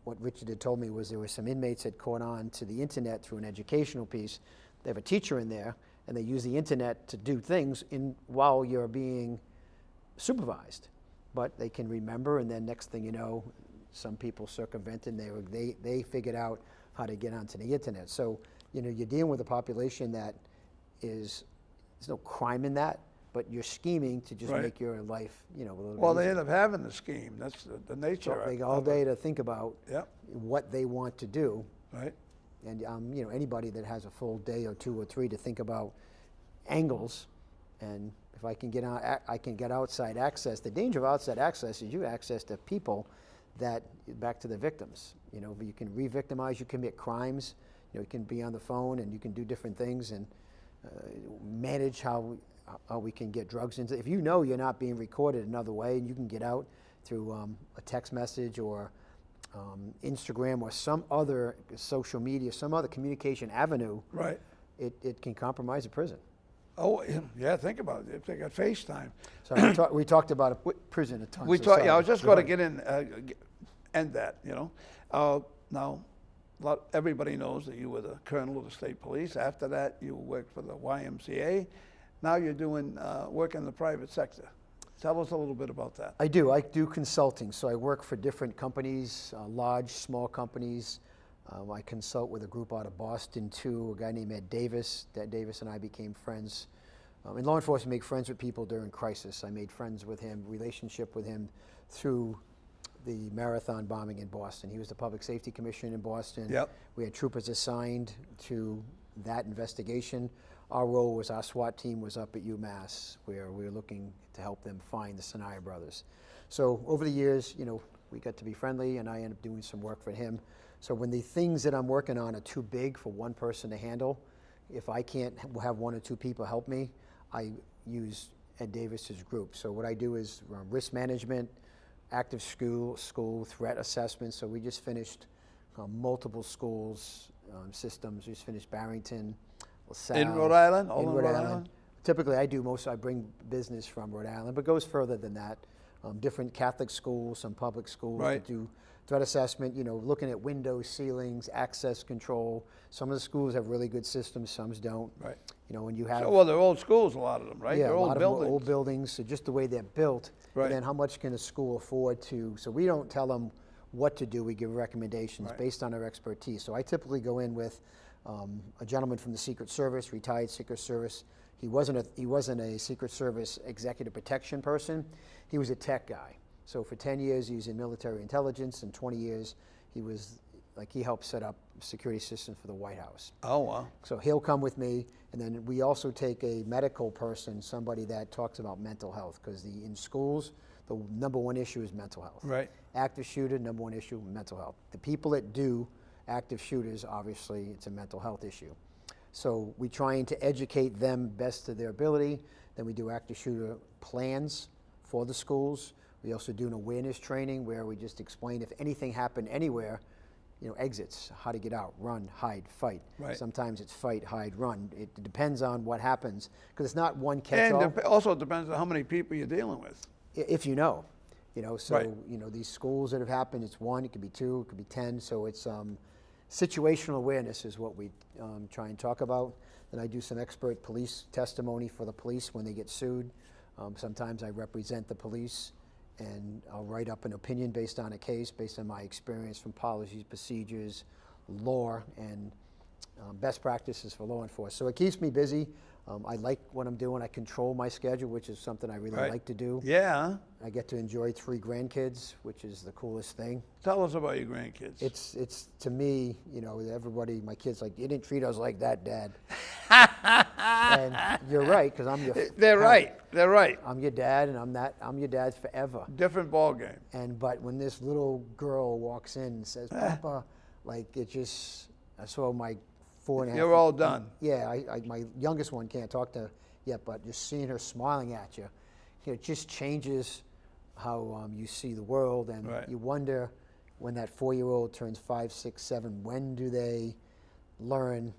what Richard had told me was there were some inmates that caught on to the internet through an educational piece. They have a teacher in there, and they use the internet to do things while you're being supervised. But they can remember, and then next thing you know, some people circumvented, and they figured out how to get onto the internet. So you're dealing with a population that there's no crime in that, but you're scheming to just Right. make your life a little Well, bit they easier. end up having the scheme. That's the nature So of they it. got all day to think about Yep. what they want to do. Right. And anybody that has a full day or 2 or 3 to think about angles, and if I can get I can get outside access. The danger of outside access is you access to people that, back to the victims. You can re-victimize, you commit crimes. You can be on the phone, and you can do different things, and manage how we can get drugs into. If you're not being recorded another way, and you can get out through a text message or Instagram or some other social media, some other communication avenue, Right. it can compromise a prison. Oh, yeah. Think about it. If they got FaceTime. So we talked about a prison a ton. We so talked. sorry. Yeah, I was just Go going to ahead. get in, end that. Now, everybody knows that you were the colonel of the state police. After that, you worked for the YMCA. Now you're doing work in the private sector. Tell us a little bit about that. I do. I do consulting. So I work for different companies, large, small companies. I consult with a group out of Boston too, a guy named Ed Davis. Ed Davis and I became friends. In law enforcement, make friends with people during crisis. I made friends with him, relationship with him through the marathon bombing in Boston. He was the public safety commissioner in Boston. Yep. We had troopers assigned to that investigation. Our role was our SWAT team was up at UMass, where we were looking to help them find the Sinai brothers. So over the years, we got to be friendly, and I ended up doing some work for him. So when the things that I'm working on are too big for one person to handle, if I can't have one or two people help me, I use Ed Davis's group. So what I do is risk management, active school threat assessment. So we just finished multiple schools systems. We just finished Barrington, LaSalle. In Rhode Island? In Rhode Island. Typically, I bring business from Rhode Island, but goes further than that. Different Catholic schools, some public schools Right. that do threat assessment, looking at windows, ceilings, access control. Some of the schools have really good systems, some don't. Right. When you have... Well, they're old schools, a lot of them, right? Yeah, They're a old lot buildings. of them are old buildings, so just the way they're built. Right. And then how much can a school afford to... So we don't tell them what to do, we give recommendations Right. based on our expertise. So I typically go in with a gentleman from the Secret Service, retired Secret Service. He wasn't a Secret Service executive protection person. He was a tech guy. So for 10 years he was in military intelligence, and 20 years he helped set up security systems for the White House. Oh, wow. So he'll come with me, and then we also take a medical person, somebody that talks about mental health, because in schools, the number one issue is mental health. Right. Active shooter, number one issue, mental health. The people that do active shooters, obviously, it's a mental health issue. So we're trying to educate them best to their ability. Then we do active shooter plans for the schools. We also do an awareness training where we just explain if anything happened anywhere, exits, how to get out, run, hide, fight. Right. Sometimes it's fight, hide, run. It depends on what happens, because it's not one catch-all. And also depends on how many people you're dealing with. If so, Right. these schools that have happened, it's one, it could be two, it could be 10, so it's situational awareness is what we try and talk about. Then I do some expert police testimony for the police when they get sued. Sometimes I represent the police, and I'll write up an opinion based on a case, based on my experience from policies, procedures, law, and best practices for law enforcement. So it keeps me busy. I like what I'm doing. I control my schedule, which is something I really Right. like to do. Yeah. I get to enjoy 3 grandkids, which is the coolest thing. Tell us about your grandkids. It's to me, everybody, my kids like, you didn't treat us like that, Dad. And you're right, because I'm your. They're right. They're right. I'm your dad, and I'm your dad forever. Different ball game. But when this little girl walks in and says, "Papa," I saw my 4.5. You're all done. Yeah, my youngest one can't talk to yet, but just seeing her smiling at you, it just changes how you see the world, and Right. you wonder when that 4-year-old turns 5, 6, 7, when do they learn?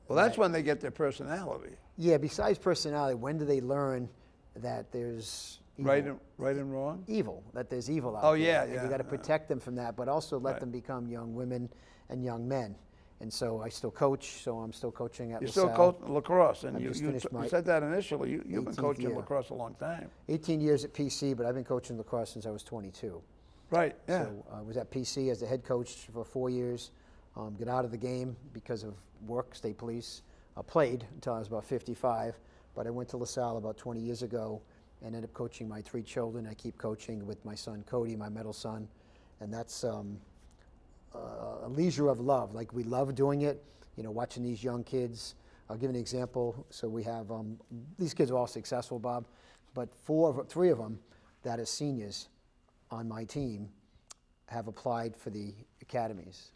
Well, that's when they get their personality. Yeah, besides personality, when do they learn that there's evil? Right and wrong? Evil, that there's evil out Oh, there. yeah, And yeah, you got to yeah. protect them from that, but also let Right. them become young women and young men. And so I still coach, so I'm still coaching at You LaSalle. still coach lacrosse, and I you just finished my said that initially. You've been 18th coaching year. lacrosse a long time. 18 years at PC, but I've been coaching lacrosse since I was 22. Right, yeah. So I was at PC as the head coach for 4 years. Got out of the game because of work, state police. Played until I was about 55, but I went to LaSalle about 20 years ago and ended up coaching my 3 children. I keep coaching with my son Cody, my middle son, and that's a leisure of love. Like, we love doing it, watching these young kids. I'll give an example. So we have, these kids are all successful, Bob, but 3 of them that are seniors on my team have applied for the academies,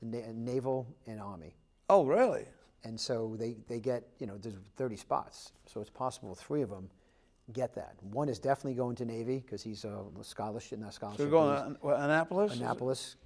Naval and Army. Oh, really? And so they get, there's 30 spots. So it's possible 3 of them get that. One is definitely going to Navy because he's a scholarship, not scholarship. So you're going to Annapolis? Annapolis.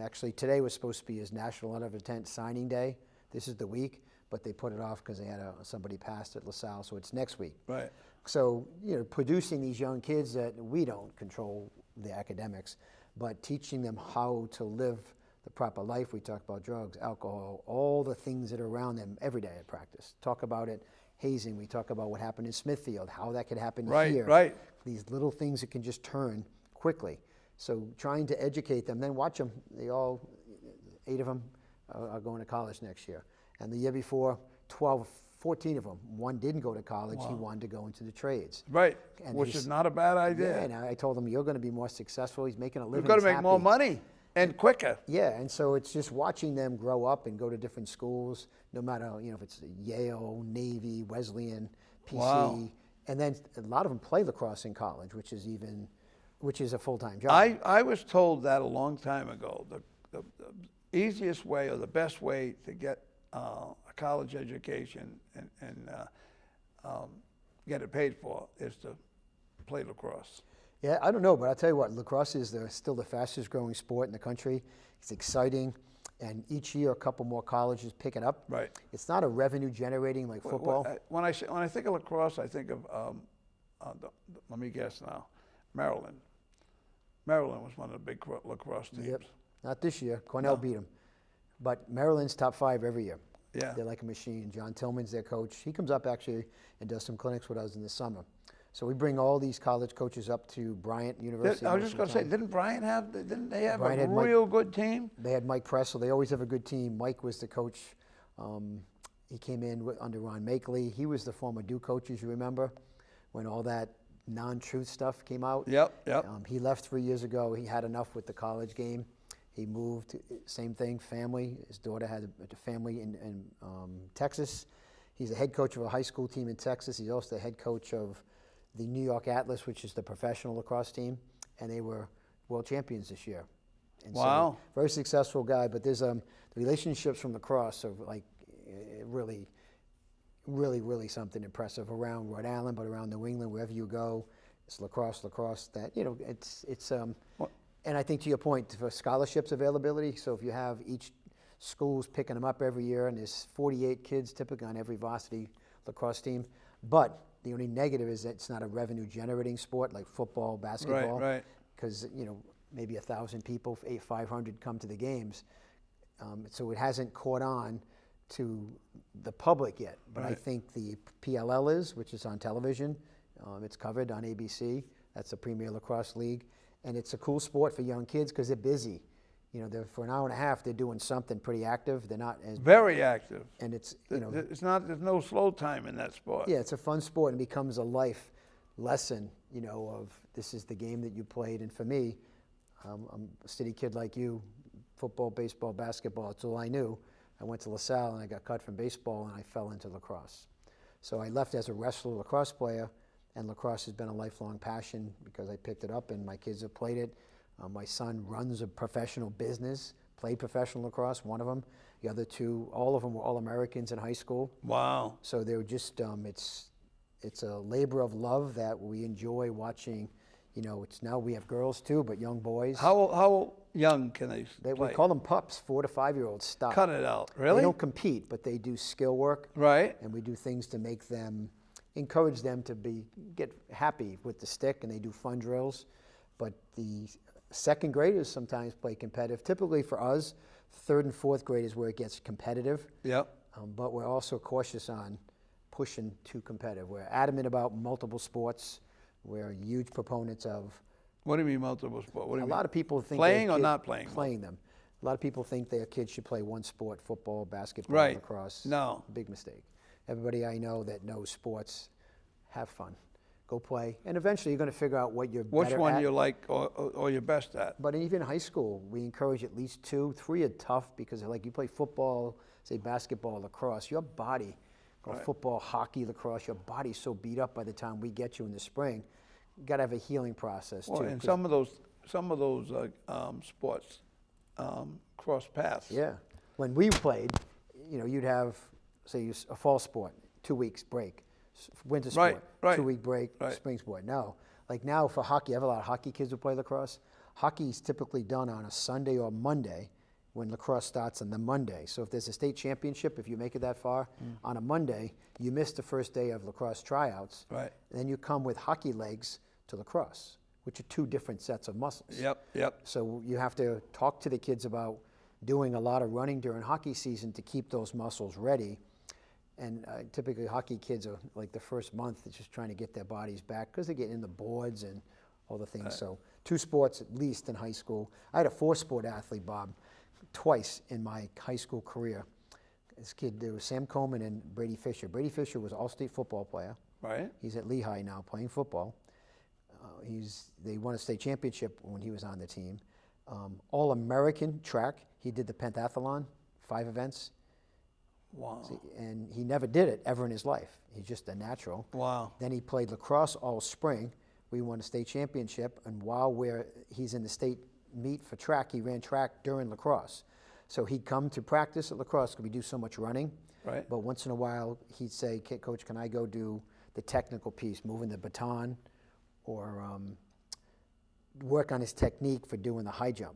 Actually, today was supposed to be his National Letter of Intent signing day. This is the week, but they put it off because they had somebody passed at LaSalle, so it's next week. Right. So, producing these young kids that we don't control the academics, but teaching them how to live the proper life. We talk about drugs, alcohol, all the things that are around them every day at practice. Talk about it hazing. We talk about what happened in Smithfield, how that could happen Right, here. right. These little things that can just turn quickly. So trying to educate them, then watch them. They all, 8 of them are going to college next year. And the year before, 12, 14 of them. One didn't go to college. He wanted to go into the trades. Right, And which he's- is not a bad idea. Yeah, and I told him, you're going to be more successful. He's making a living. You've got to he's make more happy. money and quicker. Yeah, and so it's just watching them grow up and go to different schools, no matter, if it's Yale, Navy, Wesleyan, PC. Wow. And then a lot of them play lacrosse in college, which is a full-time job. I was told that a long time ago. The easiest way or the best way to get a college education and get it paid for is to play lacrosse. Yeah, I don't know, but I'll tell you what, lacrosse is still the fastest growing sport in the country. It's exciting, and each year a couple more colleges pick it up. Right. It's not a revenue generating like football. When I think of lacrosse, I think of let me guess now, Maryland. Maryland was one of the big lacrosse teams. Yep. Not this year. Cornell beat them. But Maryland's top 5 every year. Yeah. They're like a machine. John Tillman's their coach. He comes up actually and does some clinics with us in the summer. So we bring all these college coaches up to Bryant University. I was just going to say, didn't they have Bryant a had Mike- real good team? They had Mike Pressel. They always have a good team. Mike was the coach. He came in under Ron Makeley. He was the former Duke coach, as you remember, when all that non-truth stuff came out. Yep. He left 3 years ago. He had enough with the college game. He moved, same thing, family. His daughter had a family in Texas. He's a head coach of a high school team in Texas. He's also the head coach of the New York Atlas, which is the professional lacrosse team, and they were world champions this year. And Wow. So, very successful guy, but there's the relationships from lacrosse are like really, really, really something impressive around Rhode Island, but around New England, wherever you go, it's lacrosse, that, it's and I think to your point, for scholarships availability, so if you have each school's picking them up every year, and there's 48 kids typically on every varsity lacrosse team, but the only negative is that it's not a revenue generating sport like football, basketball. Right. Because, maybe 1,000 people, 500 come to the games. So it hasn't caught on to the public yet. But I Right. think the PLL is, which is on television. It's covered on ABC. That's the Premier Lacrosse League. And it's a cool sport for young kids because they're busy. For an hour and a half, they're doing something pretty active. They're not as Very active. and it's There's no slow time in that sport. yeah, it's a fun sport and becomes a life lesson, of this is the game that you played. And for me, I'm a city kid like you, football, baseball, basketball, it's all I knew. I went to LaSalle and I got cut from baseball and I fell into lacrosse. So I left as a wrestler, lacrosse player, and lacrosse has been a lifelong passion because I picked it up and my kids have played it. My son runs a professional business, played professional lacrosse, one of them. The other 2, all of them were All-Americans in high school. Wow. So they were just, it's a labor of love that we enjoy watching. It's now we have girls too, but young boys. How young can they We play? call them pups, 4 to 5-year-olds stop. Cut it out. They Really? don't compete, but they do skill work. Right. And we do things to make them, encourage them to get happy with the stick, and they do fun drills. But the second graders sometimes play competitive. Typically for us, 3rd and 4th grade is where it gets competitive. Yep. But we're also cautious on pushing too competitive. We're adamant about multiple sports. We're huge proponents of. What do you mean multiple sport? What do you A mean? lot of people think Playing their or kid- not playing? Playing them. A lot of people think their kids should play one sport: football, basketball, Right. lacrosse. No. Big mistake. Everybody I know that knows sports, have fun, go play, and eventually you're going to figure out what you're Which better one at. you like or you're best at? But even in high school, we encourage at least 2, 3 are tough because like you play football, say basketball, lacrosse, your body, or Right. football, hockey, lacrosse, your body's so beat up by the time we get you in the spring. You got to have a healing process Well, too. and 'cause- some of those sports cross paths. Yeah. When we played, you'd have, say, a fall sport, 2 weeks break, winter sport, Right. 2-week break, Right. spring sport. No. Like now for hockey, I have a lot of hockey kids who play lacrosse. Hockey's typically done on a Sunday or Monday when lacrosse starts on the Monday. So if there's a state championship, if you make it that far, on a Monday, you miss the first day of lacrosse tryouts. Right. And then you come with hockey legs to lacrosse, which are 2 different sets of muscles. Yep. So you have to talk to the kids about doing a lot of running during hockey season to keep those muscles ready. And typically hockey kids are like the first month, it's just trying to get their bodies back because they get in the boards and all the things. So 2 sports at least in high school. I had a 4-sport athlete, Bob, twice in my high school career. This kid, there was Sam Coleman and Brady Fisher. Brady Fisher was all-state football player. Right. He's at Lehigh now playing football. They won a state championship when he was on the team. All-American track. He did the pentathlon, 5 events. Wow. And he never did it ever in his life. He's just a natural. Wow. Then he played lacrosse all spring. We won a state championship, and while he's in the state meet for track, he ran track during lacrosse. So he'd come to practice at lacrosse because we do so much running. Right. But once in a while, he'd say, Coach, can I go do the technical piece, moving the baton, or work on his technique for doing the high jump.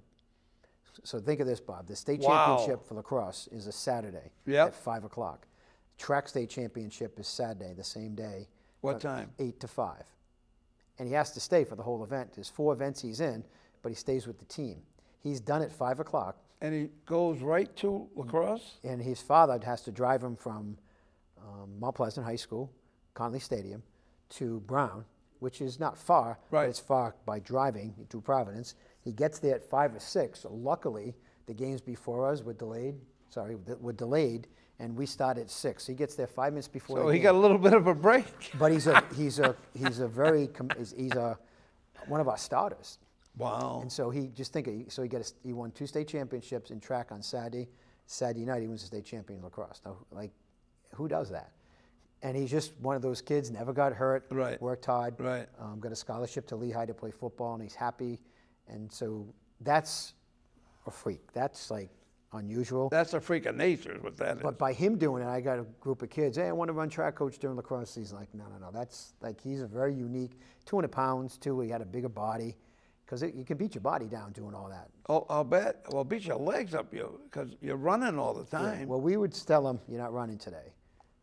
So think of this, Bob. The state championship for lacrosse is a Saturday at 5 o'clock. Track state championship is Saturday, the same day. What time? 8 to 5. And he has to stay for the whole event. There's 4 events he's in, but he stays with the team. He's done at 5 o'clock. And he goes right to lacrosse? And his father has to drive him from Mount Pleasant High School, Conley Stadium, to Brown, which is not far, but it's far by driving to Providence. He gets there at 5 or 6. So luckily, the games before us were delayed. And we start at 6. He gets there 5 minutes before. So he got a little bit of a break. But he's one of our starters. Wow. And so he he won 2 state championships in track on Saturday. Saturday night he wins the state champion in lacrosse. Now, like, who does that? And he's just one of those kids, never got hurt, worked hard, got a scholarship to Lehigh to play football, and he's happy. And so that's a freak. That's like unusual. That's a freak of nature is what that is. But by him doing it, I got a group of kids, hey, I want to run track coach during lacrosse. He's like, no. That's like, he's a very unique, 200 pounds too. He had a bigger body. Because you can beat your body down doing all that. Oh, I'll bet. Well, beat your legs up, because you're running all the time. Yeah. Well, we would tell him, you're not running today.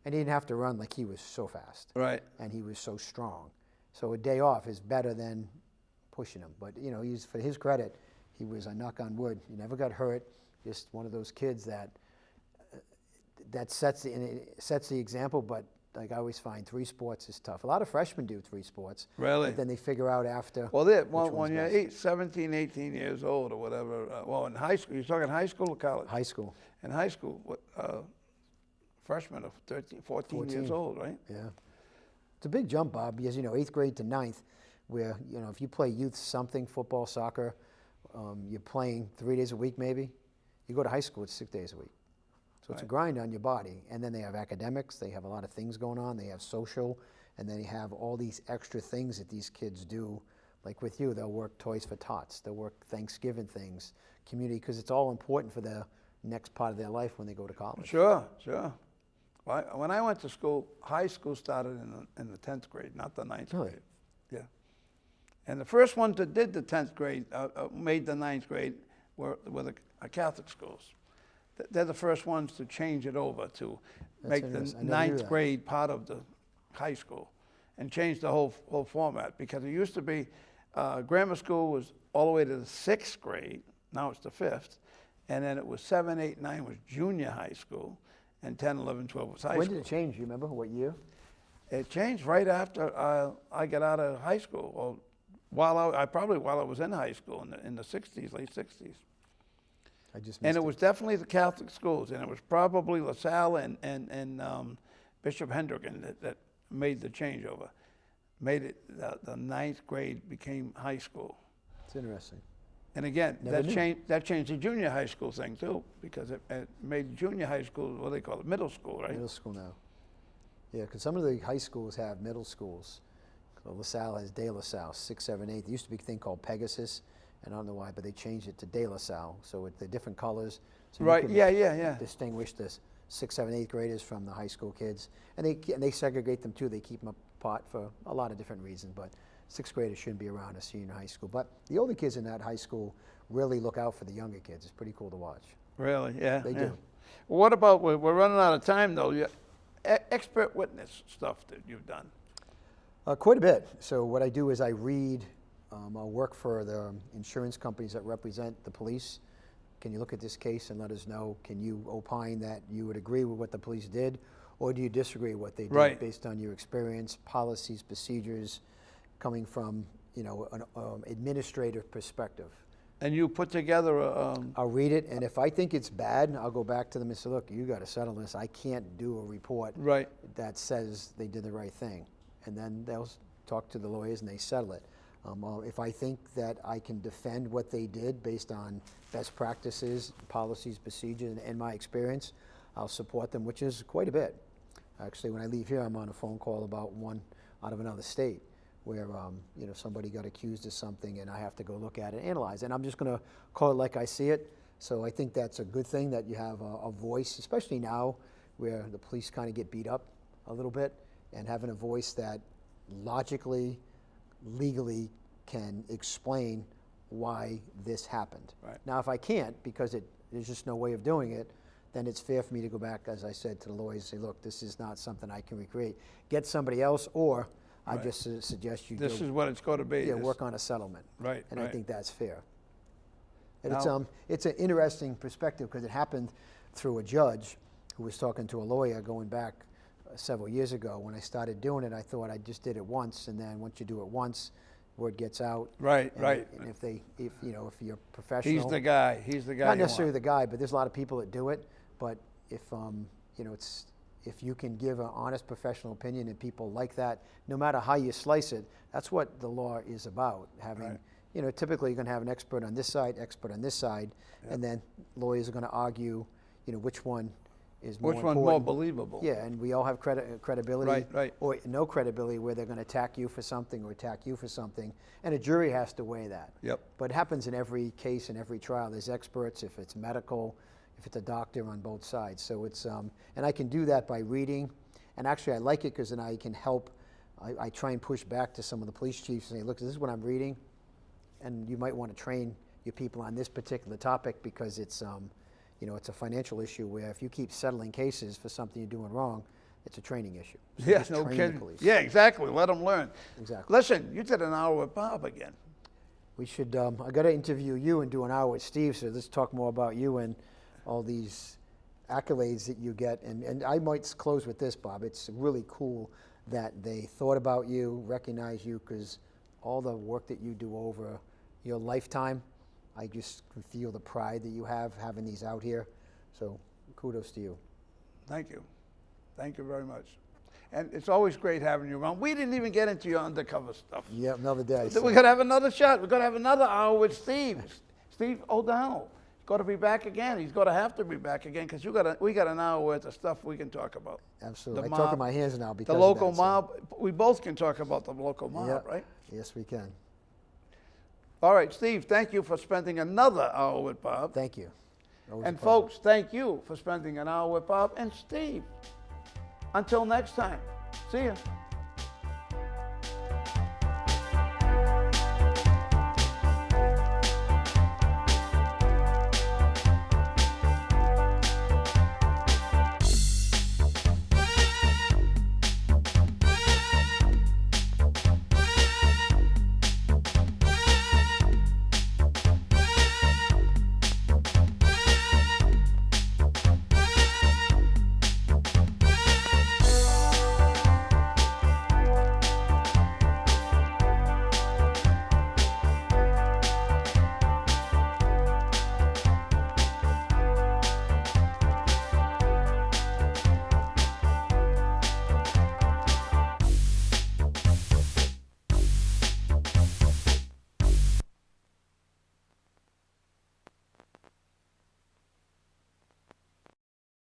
And he didn't have to run like he was so fast. Right. And he was so strong. So a day off is better than pushing him. But, for his credit, he was, a knock on wood, he never got hurt. Just one of those kids that sets the example, but like I always find 3 sports is tough. A lot of freshmen do 3 sports. Really? But then they figure out after. Well, when you're 17, 18 years old or whatever, in high school, you're talking high school or college? High school. In high school, freshmen are 14 years old, right? Yeah. It's a big jump, Bob, because, 8th grade to 9th, where, if you play youth something, football, soccer, you're playing 3 days a week maybe. You go to high school, it's 6 days a week. So it's a grind on your body. And then they have academics, they have a lot of things going on, they have social, and then you have all these extra things that these kids do. Like with you, they'll work Toys for Tots, they'll work Thanksgiving things, community, because it's all important for the next part of their life when they go to college. Sure. When I went to school, high school started in the 10th grade, not the 9th grade. Yeah. And the first ones that did the 10th grade, made the 9th grade, were the Catholic schools. They're the first ones to change it over to make the 9th grade part of the high school and change the whole format, because it used to be grammar school was all the way to the 6th grade. Now it's the 5th. And then it was 7, 8, 9 was junior high school, and 10, 11, 12 was high school. When did it change? Do you remember what year? It changed right after I got out of high school. Well, while I was in high school in the 60s, late 60s. I just missed and it was definitely the Catholic schools, and it was probably LaSalle and Bishop Hendricken that made the changeover. Made it the 9th grade became high school. It's interesting. And again, that changed the junior high school thing too, because it made junior high school, what do they call it, middle school, right? Middle school now. Yeah, because some of the high schools have middle schools. So LaSalle has De La Salle, 6, 7, 8. There used to be a thing called Pegasus, and I don't know why, but they changed it to De La Salle, so with the different colors. So right, you yeah. distinguish the 6, 7, 8 graders from the high school kids. And they segregate them too. They keep them apart for a lot of different reasons, but 6th graders shouldn't be around a senior high school. But the older kids in that high school really look out for the younger kids. It's pretty cool to watch. Really, yeah. They do. Well, what about, we're running out of time though, expert witness stuff that you've done? Quite a bit. So what I do is I read, I'll work for the insurance companies that represent the police. Can you look at this case and let us know, can you opine that you would agree with what the police did? Or do you disagree with what they did Right. based on your experience, policies, procedures, coming from, an administrative perspective? And you put together I'll read it, and if I think it's bad, I'll go back to them and say, look, you got to settle this. I can't do a report right, that says they did the right thing. And then they'll talk to the lawyers and they settle it. If I think that I can defend what they did based on best practices, policies, procedures, and my experience, I'll support them, which is quite a bit. Actually, when I leave here, I'm on a phone call about one out of another state where somebody got accused of something and I have to go look at it and analyze it. And I'm just going to call it like I see it. So I think that's a good thing that you have a voice, especially now where the police kind of get beat up a little bit, and having a voice that logically, legally can explain why this happened. Right. Now, if I can't, because there's just no way of doing it, then it's fair for me to go back, as I said, to the lawyers and say, look, this is not something I can recreate. Get somebody else, or I just suggest you this is what it's going to be. work on a settlement. Right, And right. I think that's fair. And Now- it's an interesting perspective because it happened through a judge who was talking to a lawyer going back several years ago. When I started doing it, I thought I just did it once, and then once you do it once, word gets out. Right, and right. And if you're professional, He's the guy. He's the guy. not you necessarily want. the guy, but there's a lot of people that do it. But if if you can give an honest professional opinion and people like that, no matter how you slice it, that's what the law is about. Having, Right. Typically you're going to have an expert on this side, expert on this side, and then lawyers are going to argue, which one is more Which important. one's more believable? Yeah, and we all have credibility, Right, right. or no credibility, where they're going to attack you for something or attack you for something, and a jury has to weigh that. Yep. But it happens in every case, in every trial. There's experts, if it's medical, if it's a doctor, on both sides. So it's, and I can do that by reading, and actually I like it because then I can help. I try and push back to some of the police chiefs and say, look, this is what I'm reading, and you might want to train your people on this particular topic because it's, it's a financial issue where if you keep settling cases for something you're doing wrong, it's a training issue. So Yeah, just no train the kidding. police. Yeah, exactly. Let them learn. Exactly. Listen, you did an hour with Bob again. We should, I got to interview you and do an hour with Steve, so let's talk more about you and all these accolades that you get. And I might close with this, Bob. It's really cool that they thought about you, recognize you, because all the work that you do over your lifetime, I just can feel the pride that you have having these out here. So kudos to you. Thank you. Thank you very much. And it's always great having you around. We didn't even get into your undercover stuff. Yeah, another day. We're going to have another shot. We're going to have another hour with Steve. Steve O'Donnell. He's got to be back again. He's going to have to be back again because we got an hour worth of stuff we can talk about. Absolutely. The I talk in mob, my hands now because the of local that, so- mob. We both can talk about the local mob, Yep. right? Yes, we can. All right, Steve, thank you for spending another hour with Bob. Thank you. Always a And pleasure. folks, thank you for spending an hour with Bob and Steve. Until next time, see ya.